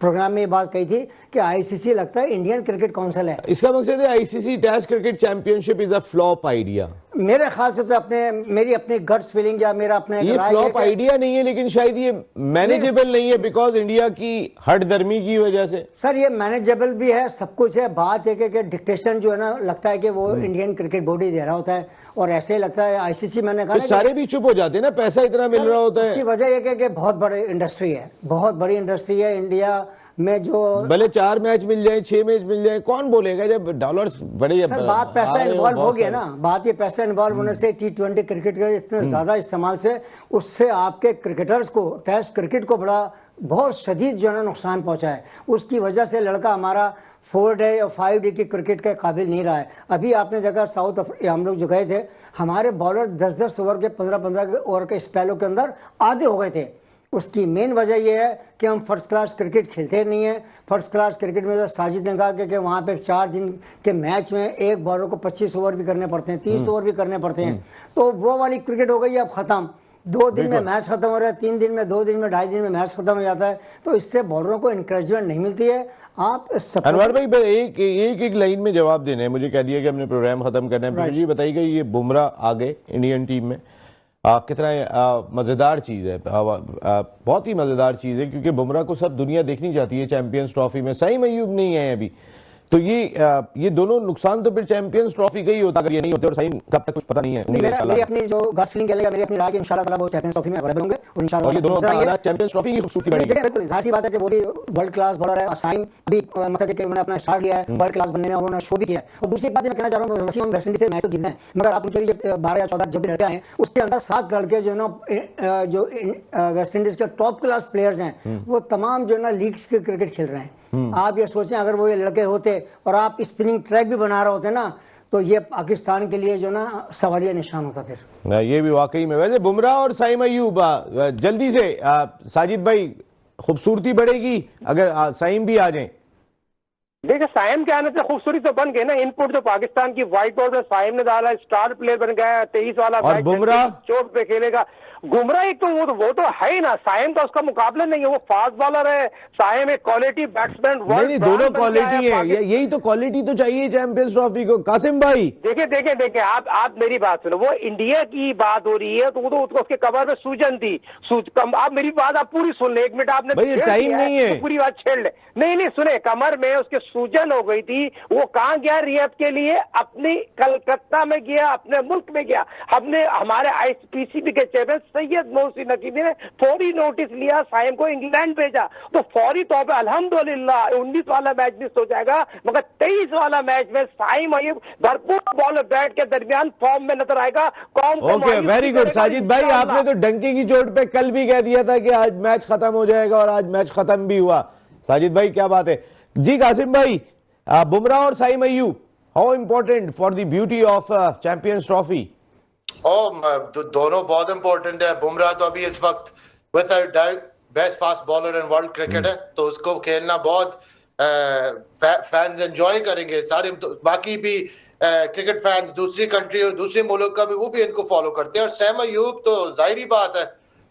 B: प्रोग्राम में ये बात कही थी कि आईसीसी लगता है इंडियन क्रिकेट काउंसिल है।
A: इसका मकसद है ICC Test cricket championship is a flop idea.
B: मेरे ख्याल से तो मेरी अपनी गट्स फीलिंग या मेरा अपने,
A: ये फ्लॉप आइडिया नहीं है, लेकिन शायद ये मैनेजेबल नहीं है बिकॉज इंडिया की हठधर्मी की वजह से।
B: सर ये मैनेजेबल भी है, सब कुछ है। बात है कि डिक्टेशन जो है ना, लगता है कि वो इंडियन क्रिकेट बोर्ड ही दे रहा होता है, और ऐसे ही लगता है आईसीसी। मैंने कहा
A: सारे भी चुप हो जाते हैं ना, पैसा इतना मिल रहा होता है।
B: उसकी वजह यह है कि बहुत बड़ी इंडस्ट्री है, बहुत बड़ी इंडस्ट्री है इंडिया में। जो
A: भले 4 मैच मिल जाए, 6 मैच मिल जाए, कौन बोलेगा जब डॉलर्स बड़े।
B: सर बात पैसा इन्वॉल्व हो गया ना, बात ये पैसा इन्वॉल्व होने से, T20 क्रिकेट के इतने ज्यादा इस्तेमाल से, उससे आपके क्रिकेटर्स को, टेस्ट क्रिकेट को बड़ा बहुत शदीद जो है ना नुकसान पहुंचा है। उसकी वजह से लड़का हमारा 4 डे और 5 डे की क्रिकेट के काबिल नहीं रहा है। अभी आपने देखा साउथ अफ्रीका, हम लोग जो गए थे, हमारे बॉलर 10-10 ओवर के, 15-15 ओवर के स्पेलों के अंदर आधे हो गए थे। उसकी मेन वजह यह है कि हम फर्स्ट क्लास क्रिकेट खेलते नहीं हैं। फर्स्ट क्लास क्रिकेट में तो साजिद ने कहा कि वहाँ पे 4 दिन के मैच में एक बॉलर को 25 ओवर भी करने पड़ते हैं, 30 ओवर भी करने पड़ते हैं। तो वो वाली क्रिकेट हो गई अब खत्म। 2 दिन में मैच खत्म हो रहा है, 3 दिन में, 2 दिन में, 2.5 दिन में मैच खत्म हो जाता है। तो इससे बॉलरों को इंकरेजमेंट नहीं मिलती है। आप
A: अनवर भाई एक लाइन में जवाब देना है, मुझे कह दिया कि हमने प्रोग्राम खत्म करना है। जी बताइएगा, ये बुमराह आ गए इंडियन टीम में, कितना मज़ेदार चीज़ है, बहुत ही मज़ेदार चीज़ है, क्योंकि बुमराह को सब दुनिया देखनी चाहती है चैंपियंस ट्रॉफी में। साइम अय्यूब नहीं है अभी, तो ये दोनों नुकसान तो फिर चैंपियंस ट्रॉफी का ही होता अगर ये नहीं होते। और साइम कब तक कुछ पता नहीं है।
B: मेरी अपनी जो गट फीलिंग है, मेरी अपनी राय, इंशाल्लाह ताला वो चैंपियंस ट्रॉफी में अवेलेबल होंगे और इंशाल्लाह
A: ये दोनों चैंपियंस ट्रॉफी की खूबसूरती बढ़ेगी।
B: बिल्कुल जाहिर सी बात है कि वो भी वर्ल्ड क्लास बॉलर है, और साइम भी मतलब कि उन्होंने अपना स्टार्ट लिया है वर्ल्ड क्लास बनने में, और उन्होंने शो भी किया है। और दूसरी बात मैं कहना चाह रहा हूँ, वसीम, हम वेस्ट इंडीज से मैच तो जीते हैं, मगर आप 12 या 14 जब भी लड़के आए, उसके अंदर 7 लड़के जो है ना, जो वेस्ट इंडीज के टॉप क्लास प्लेयर्स हैं, वो तमाम जो है ना लीग्स के क्रिकेट खेल रहे हैं। आप ये सोचें, अगर वो ये लड़के होते और आप स्पिनिंग ट्रैक भी बना रहे होते ना, तो ये पाकिस्तान के लिए जो ना सवालिया निशान होता। फिर
A: ये भी वाकई में। वैसे बुमराह और साइम अय्यूब, जल्दी से साजिद भाई, खूबसूरती बढ़ेगी अगर साइम भी आ जाए।
C: देखिए साइम के आने से खूबसूरती तो बन गई ना। इनपुट जो पाकिस्तान की व्हाइट बॉल में साइम ने डाला, स्टार प्लेयर बन गया, 23 वाला
A: और
C: मैच
A: बुमराह?
C: चोट पे खेलेगा। बुमराह एक तो वो तो है ही ना, साइम का उसका मुकाबला नहीं है, वो फास्ट बॉलर है। साइम एक क्वालिटी बैट्समैन,
A: नहीं दोनों क्वालिटी है, यही तो क्वालिटी तो चाहिए चैंपियंस ट्रॉफी को। कासिम भाई
C: देखिए आप मेरी बात सुनो, वो इंडिया की बात हो रही है तो वो तो उसके कमर में सूजन थी। आप मेरी बात आप पूरी सुन ले, 1 मिनट आपने
A: भाई, ये
C: छेड़
A: टाइम
C: दिया
A: नहीं है।
C: तो पूरी बात छेड़ ले। नहीं सुने, कमर में उसके सूजन हो गई थी। वो कहां गया रिहैब के लिए? अपनी कलकत्ता में गया, अपने मुल्क में गया। हमने हमारे आईपीसीबी के चेयरमैन सैयद मोहसिन नकीबी ने फौरी नोटिस लिया, साइम को इंग्लैंड भेजा। तो फौरी तौर पर अल्हम्दुलिल्लाह 19 वाला मैच मिस हो जाएगा, मगर 23 वाला मैच में साइम अयूब भरपूर बॉल बैट के दरमियान फॉर्म में नजर आएगा। कौम को
A: ओके, वेरी गुड साजिद भाई, आपने तो डंकी की चोट पे कल भी कह दिया था कि आज मैच खत्म हो जाएगा और आज मैच खत्म भी हुआ। साजिद भाई क्या बात है जी। कासिम भाई, बुमराह और Saim Ayub, how important for the beauty of Champions Trophy?
D: दोनों बहुत इंपॉर्टेंट है। बुमराह तो अभी इस वक्त best fast bowler in world cricket है, तो उसको खेलना बहुत फैंस एंजॉय करेंगे सारे। तो बाकी भी क्रिकेट फैंस दूसरी कंट्री और दूसरे मुल्क का भी, वो भी इनको फॉलो करते हैं। और सैम अयूब तो जाहिर बात है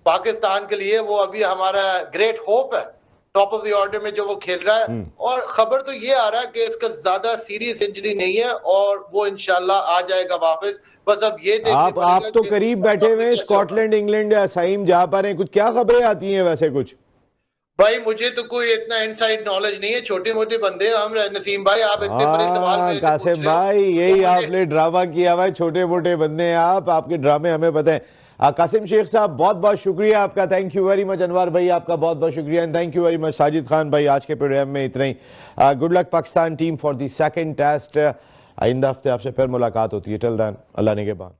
D: पाकिस्तान के लिए वो अभी हमारा ग्रेट होप है, टॉप ऑफ द ऑर्डर में जो वो खेल रहा है। और खबर तो ये आ रहा है कि इसका ज्यादा सीरियस इंजरी नहीं है और वो इंशाल्लाह आ जाएगा वापस। बस अब ये
A: आप तो करीब बैठे हुए हैं, स्कॉटलैंड, इंग्लैंड या साइम जा पा रहे हैं, कुछ क्या खबरें आती हैं वैसे कुछ?
D: भाई मुझे तो कोई इतना इनसाइड नॉलेज नहीं है, छोटे मोटे बंदे हम। नसीम भाई आप इतने बड़े सवाल मेरे से पूछ
A: कासिम
D: रहे हो।
A: भाई, यही आपने ड्रामा किया हुआ है, छोटे मोटे बंदे हैं आप, आपके ड्रामे हमें पता है। कासिम शेख साहब बहुत बहुत शुक्रिया आपका, thank you very much. Anwar भाई आपका बहुत बहुत शुक्रिया and thank you very much. Sajid Khan भाई, आज के प्रोग्राम में इतना ही। Good luck Pakistan team for the second test. आइंदा हफ्ते आपसे फिर मुलाकात होती है। टिल देन अल्लाह ने के बाद।